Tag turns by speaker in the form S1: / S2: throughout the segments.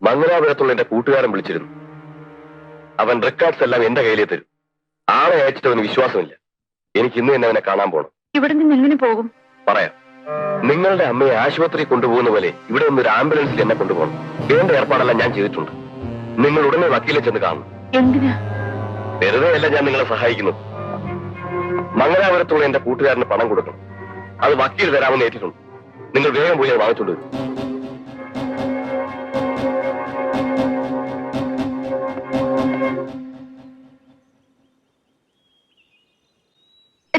S1: മംഗലാപുരത്തുള്ള എന്റെ കൂട്ടുകാരൻ വിളിച്ചിരുന്നു. അവൻ റെക്കോർഡ്സ് എല്ലാം എന്റെ കയ്യിലേ തരും. ആളെ അയച്ചിട്ട് അവന് വിശ്വാസമില്ല. എനിക്ക് ഇന്ന് തന്നെ അവനെ കാണാൻ പോകണം.
S2: ഇവിടെ നിന്ന് എങ്ങനെ പോകും?
S1: പറയാം. നിങ്ങളുടെ അമ്മയെ ആശുപത്രി കൊണ്ടുപോകുന്ന പോലെ ഇവിടെ നിന്നൊരു ആംബുലൻസിൽ എന്നെ കൊണ്ടുപോകണം. വേണ്ട ഏർപ്പാടെല്ലാം ഞാൻ ചെയ്തിട്ടുണ്ട്. നിങ്ങൾ ഉടനെ വക്കീലെ ചെന്ന് കാണും.
S2: എന്തിനാ?
S1: വെറുതെ അല്ല ഞാൻ നിങ്ങളെ സഹായിക്കുന്നത്. മംഗലാപുരത്തുള്ള എന്റെ കൂട്ടുകാരന് പണം കൊടുക്കണം. അത് വക്കീൽ തരാമെന്ന് ഏറ്റിട്ടുണ്ട്. നിങ്ങൾ വേഗം പോയി അത് വാങ്ങിച്ചോണ്ട് വരും.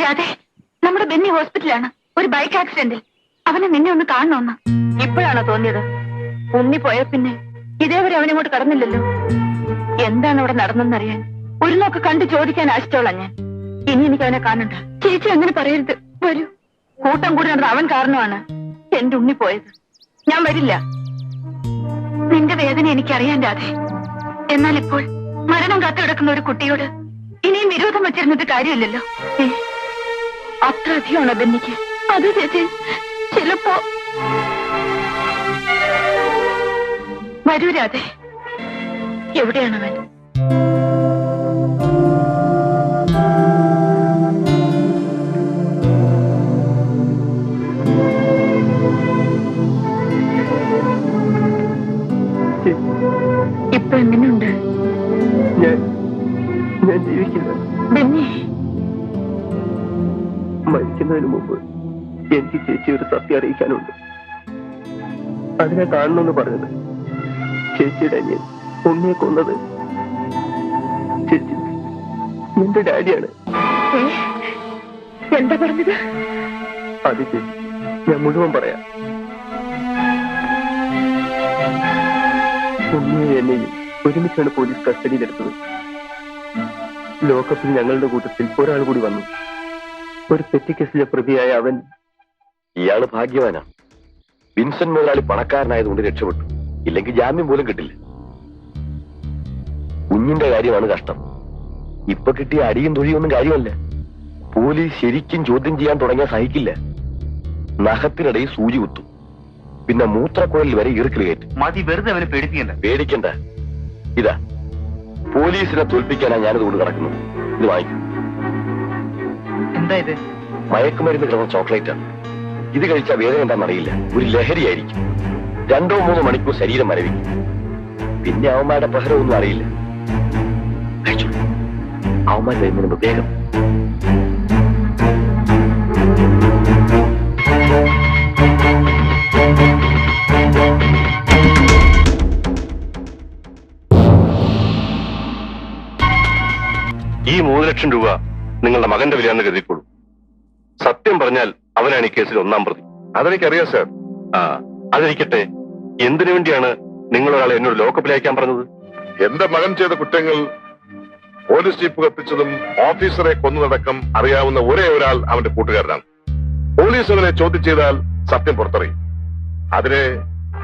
S2: രാധേ, നമ്മുടെ ബെന്നി ഹോസ്പിറ്റലാണ്. ഒരു ബൈക്ക് ആക്സിഡന്റിൽ. അവനെ നിന്നെ ഒന്ന് കാണണമെന്ന്. ഇപ്പോഴാണോ തോന്നിയത്? ഉണ്ണി പോയ പിന്നെ ഇതേവരെ അവനിങ്ങോട്ട് കടന്നില്ലല്ലോ. എന്താണ് അവിടെ നടന്നെന്നറിയാൻ ഒരു നോക്ക് കണ്ടു ചോദിക്കാൻ ആശിച്ചോളാം ഞാൻ. ഇനി എനിക്ക് അവനെ കാണണ്ട. ചേച്ചി അങ്ങനെ പറയരുത്. വരൂ. കൂട്ടം കൂടി നടന്ന അവൻ കാരണമാണ് എന്റെ ഉണ്ണി പോയത്. ഞാൻ വരില്ല. നിന്റെ വേദന എനിക്കറിയാൻ രാധേ. എന്നാൽ ഇപ്പോൾ മരണം കാത്തുകിടക്കുന്ന ഒരു കുട്ടിയോട് ഇനിയും വിരോധം വച്ചിരുന്നിട്ട് കാര്യമില്ലല്ലോ. അത്ര അധികമാണോ ബെന്നിക്ക്? അത് ചേച്ചി, ചിലപ്പോ. വരൂ രാധേ. എവിടെയാണവൻ? ഇപ്പൊ എങ്ങനെയുണ്ട്?
S3: ഞാൻ ജീവിക്കില്ല.
S2: ബെന്നി,
S3: മരിക്കുന്നതിന് മുമ്പ് എനിക്ക് ചേച്ചി ഒരു സത്യം അറിയിക്കാനുണ്ട്. അതിനെ കാണണമെന്ന് പറഞ്ഞത് ചേച്ചിയുടെ അനിയൻ ഉണ്ണിയെ കൊന്നത് ചേച്ചി എന്റെ ഡാഡിയാണ്.
S2: എന്താ പറഞ്ഞത്?
S3: അത് ചേച്ചി, ഞാൻ മുഴുവൻ പറയാം. ഉണ്ണിയെ എന്നെയും ഒരുമിച്ചാണ് പോലീസ് കസ്റ്റഡിയിലെടുത്തത്. ലോക്കപ്പിൽ ഞങ്ങളുടെ കൂട്ടത്തിൽ ഒരാൾ കൂടി വന്നു. ഒരു പെറ്റി കേസിലെ പ്രതിയായ അവൻ.
S1: ഇയാള് ഭാഗ്യവാനാണ്. വിൻസെന്റ് മുതലാളി പണക്കാരനായതുകൊണ്ട് രക്ഷപ്പെട്ടു. ഇല്ലെങ്കിൽ ജാമ്യം പോലും കിട്ടില്ല. കുഞ്ഞിന്റെ കാര്യമാണ് കഷ്ടം. ഇപ്പൊ കിട്ടിയ അടിയും തൊഴിയൊന്നും കാര്യമല്ല. പോലീസ് ശരിക്കും ചോദ്യം ചെയ്യാൻ തുടങ്ങിയാൽ സഹിക്കില്ല. നഖത്തിനിടയിൽ സൂചി കുത്തും. പിന്നെ മൂത്രക്കുഴലിൽ വരെ ഇറുക്കിൽ കയറ്റും.
S3: മതി, വെറുതെ അവനെ പേടിപ്പിക്കണ്ട.
S1: പേടിക്കണ്ട. ഇതാ, പോലീസിനെ തോൽപ്പിക്കാനാ ഞാനിത് കൊണ്ട് കിടക്കുന്നത്. ഇത് വാങ്ങിക്കും.
S3: എന്താ ഇത്?
S1: മയക്കുമരുന്ന് കിടന്ന ചോക്ലേറ്റാണ്. ഇത് കഴിച്ചാൽ വേദന എന്താണെന്നറിയില്ല. ഒരു ലഹരിയായിരിക്കും. 2-3 മണിക്കൂർ ശരീരം മരവിക്കും. പിന്നെ അവന്മാരുടെ പ്രഹരമൊന്നും അറിയില്ല. അവന്മാർ വരുന്നതിന് വേഗം. ഈ 3 ലക്ഷം രൂപ നിങ്ങളുടെ മകന്റെ വിലയാണെന്ന് കരുതിക്കോളൂ. സത്യം പറഞ്ഞാൽ അവനാണ് ഈ കേസിൽ 1-ാം പ്രതി.
S4: അതെനിക്കറിയാം സാർ.
S1: അതിരിക്കട്ടെ, എന്തിനു വേണ്ടിയാണ് നിങ്ങൾ ഒരാളെ എന്നോട് ലോക്കപ്പിൽ അയക്കാൻ പറഞ്ഞത്?
S4: എന്റെ മകൻ ചെയ്ത കുറ്റങ്ങൾ, പോലീസ് ജീപ്പ് കത്തിച്ചതും ഓഫീസറെ കൊന്നതടക്കം അറിയാവുന്ന ഒരേ ഒരാൾ അവന്റെ കൂട്ടുകാരനാണ്. പോലീസ് അവനെ ചോദ്യം ചെയ്താൽ സത്യം പുറത്തറിയും. അതിന്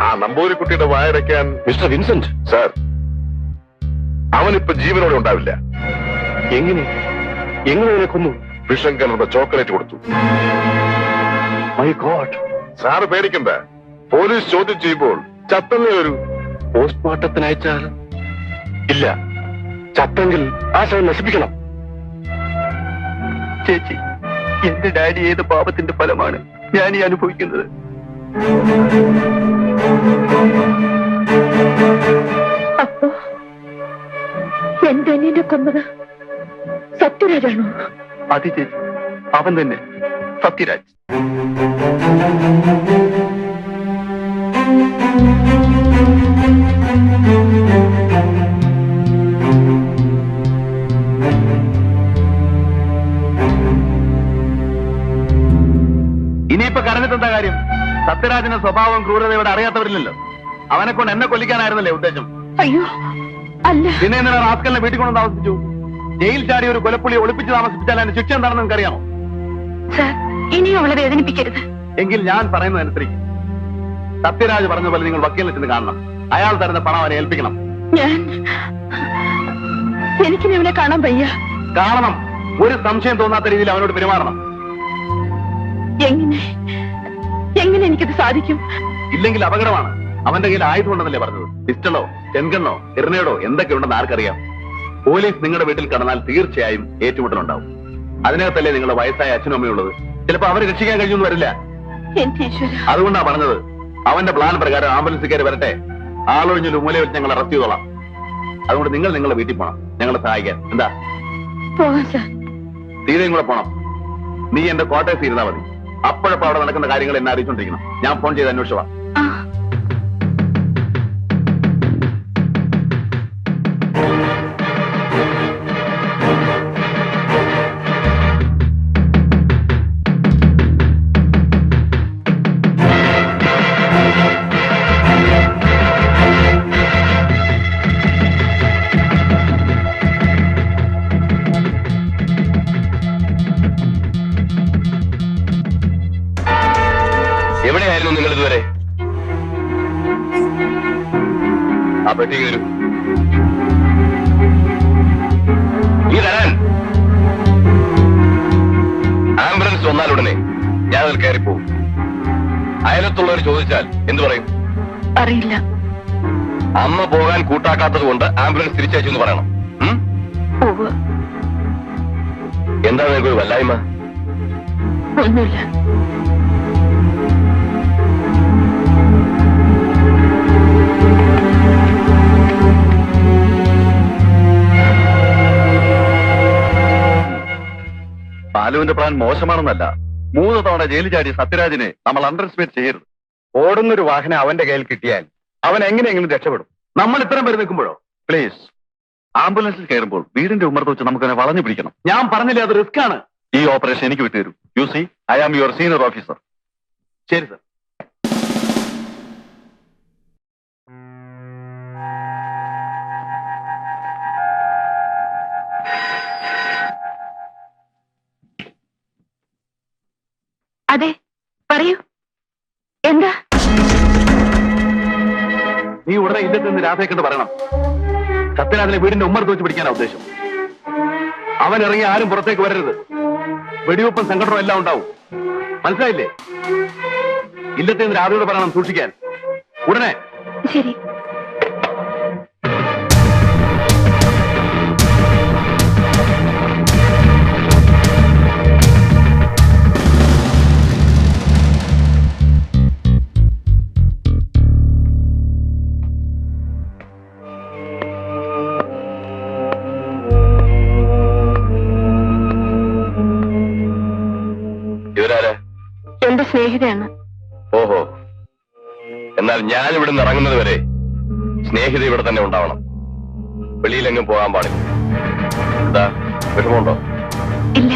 S4: ആ നമ്പൂരിക്കുട്ടിയുടെ വായടയ്ക്കാൻ
S1: മിസ്റ്റർ വിൻസെന്റ്.
S4: സാർ, അവനിപ്പോ ജീവനോടെ ഉണ്ടാവില്ല.
S1: എങ്ങനെ അവനെ കൊന്നു?
S4: വിഷം കലർന്ന ചോക്ലേറ്റ് കൊടുത്തു.
S1: My God.
S4: സാറ് പേടിക്കണ്ട. പോലീസ് ചോദ്യം ചെയ്യുമ്പോൾ ചത്തല്ലേ വരൂ.
S1: പോസ്റ്റ്മോർട്ടത്തിന് അയച്ചാൽ? ഇല്ല, ചത്തെങ്കിൽ ആ ശവം നശിപ്പിക്കണം.
S3: ചേച്ചി, എന്റെ ഡാഡി ഏത് പാപത്തിന്റെ ഫലമാണ് ഞാൻ ഈ അനുഭവിക്കുന്നത്?
S2: അപ്പോ എന്റെ അനിയനെ കൊന്നത് സത്യരാജാണോ?
S3: അത് ചേച്ചി, അവൻ തന്നെ, സത്യരാജ്. ഇനിയിപ്പോ കരഞ്ഞിട്ടെന്താ കാര്യം? സത്യരാജന്റെ സ്വഭാവം ക്രൂരതയോടെ അറിയാത്തവരില്ലല്ലോ. അവനെ കൊണ്ട് എന്നെ കൊല്ലിക്കാനായിരുന്നല്ലേ ഉദ്ദേശം?
S2: അയ്യോ അല്ല.
S3: പിന്നെ എന്തിനാ റാസ്കലിനെ വീട്ടിൽ കൊണ്ട് താമസിച്ചു? ജയിൽ ചാടി ഒരു കൊലപ്പുള്ളി ഒളിപ്പിച്ച് താമസിപ്പിച്ചാൽ അതിന്റെ ശിക്ഷ എന്താണെന്ന് നിങ്ങൾക്കറിയാമോ?
S2: സർ, ഇനിയും അവളെ വേദനിപ്പിക്കരുത്.
S3: എങ്കിൽ ഞാൻ പറയുന്നതനുസരിച്ച് സത്യരാജ് പറഞ്ഞ പോലെ നിങ്ങൾ വക്കീലിനെ ചെന്ന് കാണണം. അയാൾ തരുന്ന പണം അവനെ ഏൽപ്പിക്കണം.
S2: എനിക്കിനി അവനെ കാണാൻ വയ്യ.
S3: കാണണം. ഒരു സംശയം തോന്നാത്ത രീതിയിൽ അവനോട് പെരുമാറണം.
S2: എങ്ങനെ എനിക്കത് സാധിക്കും?
S3: ഇല്ലെങ്കിൽ അപകടമാണ്. അവന്റെ കയ്യിൽ ആയുധമുണ്ടെന്നല്ലേ പറഞ്ഞത്?
S5: പിസ്റ്റളോ ചെങ്കണ്ണോ എറിനേടോ എന്തൊക്കെ ഉണ്ടെന്ന് ആർക്കറിയാം? പോലീസ് നിങ്ങളുടെ വീട്ടിൽ കടന്നാൽ തീർച്ചയായും ഏറ്റുമുട്ടലുണ്ടാവും. അതിനകത്തല്ലേ നിങ്ങളുടെ വയസ്സായ അച്ഛനും അമ്മയുള്ളത്. ചിലപ്പോ അവരെ രക്ഷിക്കാൻ കഴിഞ്ഞൊന്നും വരില്ല.
S2: എന്റെ ഈശ്വര,
S5: അതുകൊണ്ടാ പറഞ്ഞത് അവന്റെ പ്ലാൻ പ്രകാരം ആംബുലൻസ് കയറി വരട്ടെ, ആളൊഴിഞ്ഞൊരു മൂലയിൽ വെച്ച് ഞങ്ങൾ അറസ്റ്റ് ചെയ്തോളാം. അതുകൊണ്ട് നിങ്ങൾ നിങ്ങളുടെ വീട്ടിൽ പോണം ഞങ്ങളെ സഹായിക്കാൻ. എന്താ?
S2: പോകാം സാർ.
S5: സീതയും കൂടെ പോണം. നീ എന്റെ ക്വാർട്ടേഴ്സ് ഇരുന്നാ മതി. അപ്പോഴപ്പോ അവിടെ നടക്കുന്ന കാര്യങ്ങൾ എന്നെ അറിയിച്ചോണ്ടിരിക്കണം. ഞാൻ ഫോൺ ചെയ്ത് അന്വേഷിച്ചു.
S2: ആ,
S1: എവിടെയായിരുന്നു നിങ്ങൾ ഇതുവരെ? ആ പെട്ടി കയറും. ഈ തരാൻ ആംബുലൻസ് വന്നാലുടനെ ഞാൻ അതിൽ കയറിപ്പോവും. അയലത്തുള്ളവർ ചോദിച്ചാൽ എന്തു പറയും?
S2: അറിയില്ല.
S1: അമ്മ പോകാൻ കൂട്ടാക്കാത്തത് കൊണ്ട് ആംബുലൻസ് തിരിച്ചയച്ചു എന്ന് പറയണം.
S2: ഉവ്വ്.
S1: എന്താ നിങ്ങൾക്കൊരു വല്ലായ്മ?
S2: ഒന്നുമില്ല.
S5: ബാലുവിന്റെ പ്ലാൻ മോശമാണെന്നല്ല. 3 തവണ ജയിലിൽ ചാടി സത്യരാജിനെ നമ്മൾ അണ്ടർ എസ്റ്റിമേറ്റ് ചെയ്യരുത്. ഓടുന്നൊരു വാഹനം അവന്റെ കയ്യിൽ കിട്ടിയാൽ അവൻ എങ്ങനെയെങ്കിലും രക്ഷപ്പെടും. നമ്മൾ ഇത്രയും പേര് നിൽക്കുമ്പോഴോ? പ്ലീസ്, ആംബുലൻസിൽ കയറുമ്പോൾ വീടിന്റെ ഉമ്മർത്ത് വെച്ച് നമുക്കതിനെ വളഞ്ഞു പിടിക്കണം. ഞാൻ പറഞ്ഞില്ലേ, അത് റിസ്ക് ആണ്. ഈ ഓപ്പറേഷൻ എനിക്ക് വിട്ടുതരൂ. You see, I am your senior officer. ശരി സർ.
S2: അതെ, പറയൂ. എന്താ?
S5: നീ ഉടനെ ഇല്ലത്ത് നിന്ന് രാധയെക്കൊണ്ട് പറയണം. സത്യരാജിനെ വീടിന്റെ ഉമ്മർത്ത് വെച്ച് പിടിക്കാനാ ഉദ്ദേശം. അവൻ ഇറങ്ങി ആരും പുറത്തേക്ക് വരരുത്. വെടിവെപ്പും സംഘടനയും എല്ലാം ഉണ്ടാവും. മനസ്സിലായില്ലേ? ഇല്ലത്ത് നിന്ന് രാധയോട് പറയണം സൂക്ഷിക്കാൻ. ഉടനെ.
S2: ശരി.
S1: ഇവരാര്?
S2: എന്റെ സ്നേഹിതയാണ്.
S1: ഓഹോ, എന്നാൽ ഞാൻ ഇവിടെ നിന്ന് ഇറങ്ങുന്നത് വരെ സ്നേഹിത ഇവിടെ തന്നെ ഉണ്ടാവണം. വെളിയിലെങ്ങും പോകാൻ പാടില്ല. എന്താ, വിഷമമുണ്ടോ?
S2: ഇല്ല.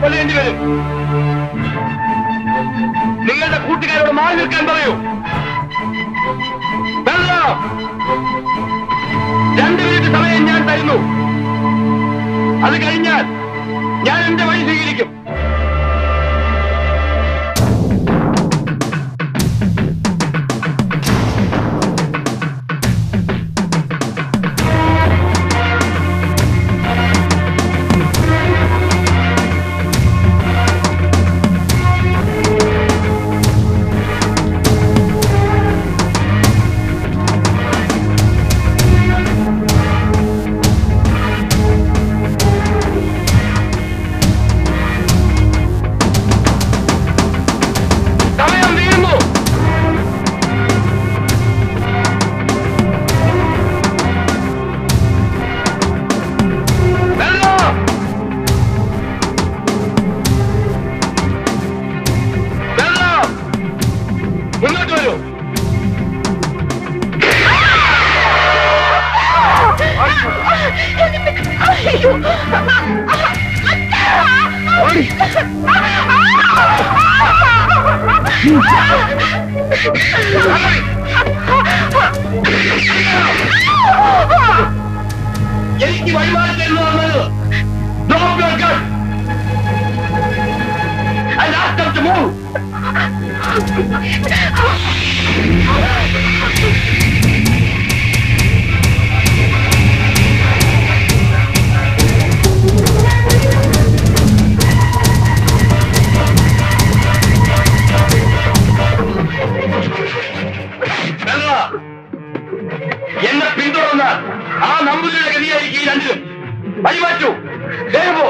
S1: കൊല്ലേണ്ടി വരും. നിങ്ങളുടെ കൂട്ടുകാരോട് മാറി നിൽക്കാൻ പറയൂ. 2 മിനിറ്റ് സമയം ഞാൻ തരുന്നു. അത് കഴിഞ്ഞാൽ ഞാൻ എന്റെ വഴി സ്വീകരിക്കും. എനിക്ക് വഴിമാറി തരുന്നു പറഞ്ഞത്. Drop your gun and ask them to move. എന്നെ പിന്തുടർന്ന ആ നമ്പൂതിരിയുടെ ഗതിയായിരിക്കും ഈ രണ്ടിലും. വഴിമാറ്റൂ. വേഗം പോ.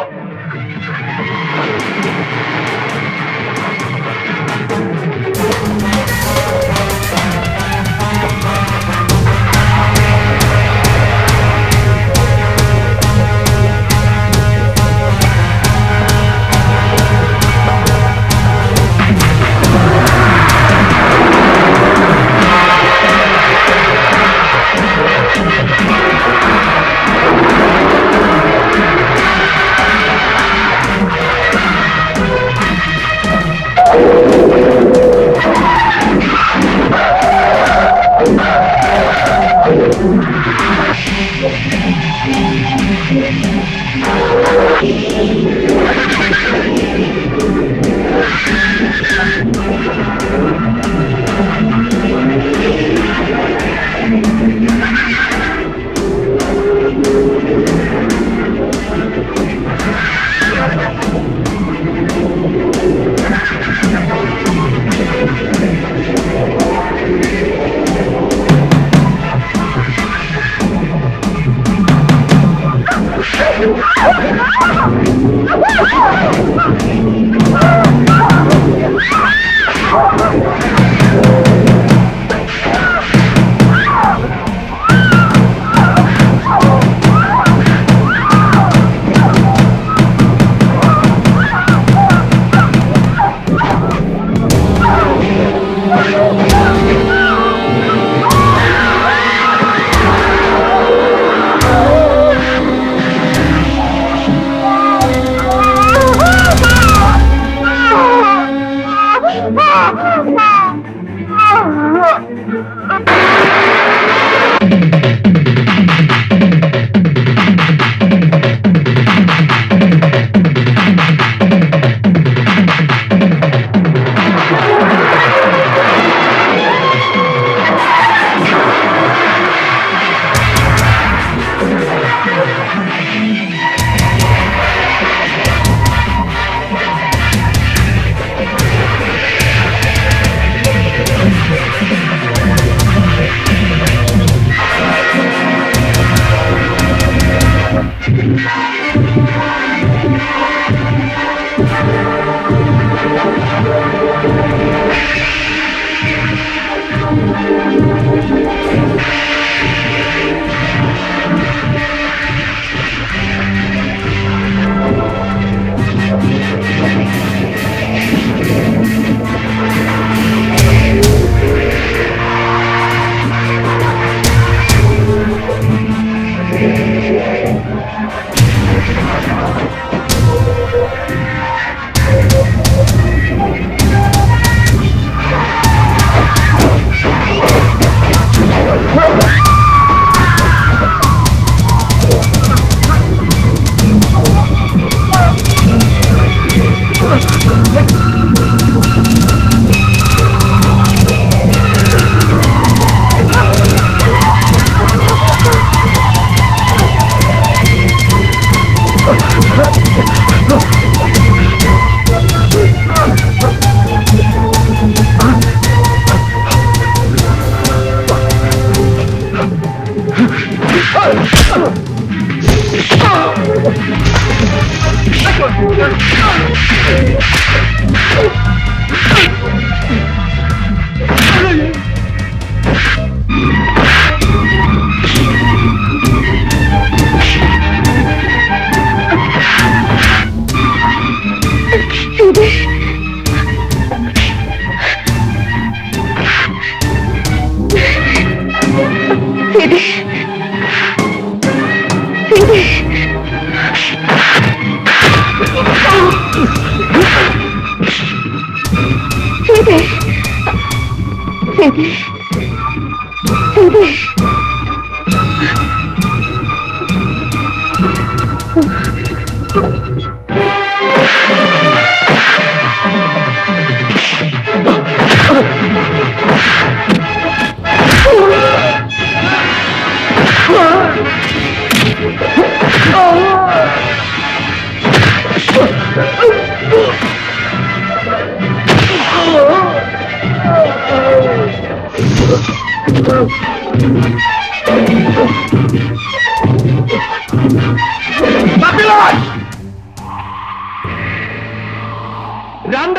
S5: 2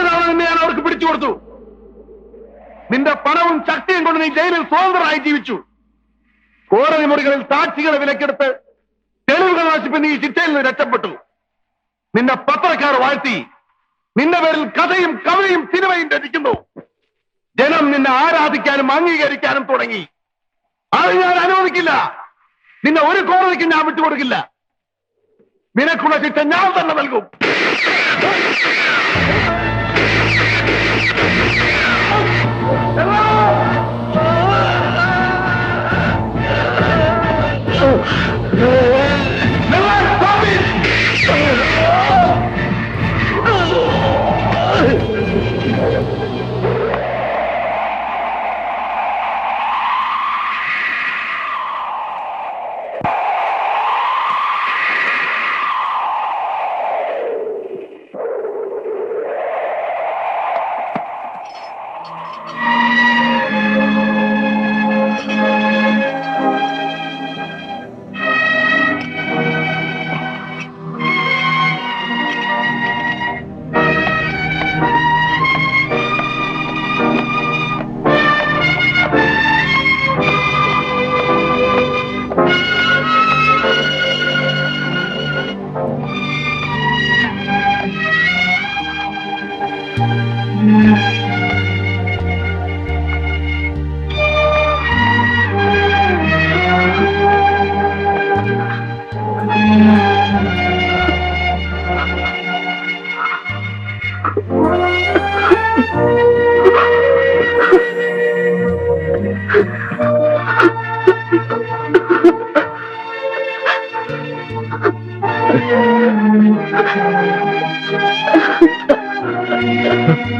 S5: തവണ നിന്നെ ഞാൻ അവർക്ക് പിടിച്ചു കൊടുത്തു. നിന്റെ പണവും ശക്തിയും കൊണ്ട് നീ ജയിലിൽ സ്വതന്ത്രമായി ജീവിച്ചു. കോടതി മുറികളിൽ സാക്ഷികളെ വിലക്കെടുത്ത് തെളിവുകൾ നശിപ്പ് നീ ശിക്ഷയിൽ നിന്ന് രക്ഷപ്പെട്ടു. നിന്നെ പത്രക്കാർ വാഴ്ത്തി. നിന്റെ പേരിൽ കഥയും കവിതയും സിനിമയും രചിക്കുന്നു. ജനം നിന്നെ ആരാധിക്കാനും അംഗീകരിക്കാനും തുടങ്ങി. അത് ഞാൻ അനുവദിക്കില്ല. നിന്നെ ഒരു കോടതിക്ക് ഞാൻ വിട്ടുകൊടുക്കില്ല. നിനക്കുള്ള ശിക്ഷ ഞാൻ തന്നെ നൽകും.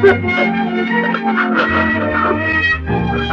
S3: Ha ha ha!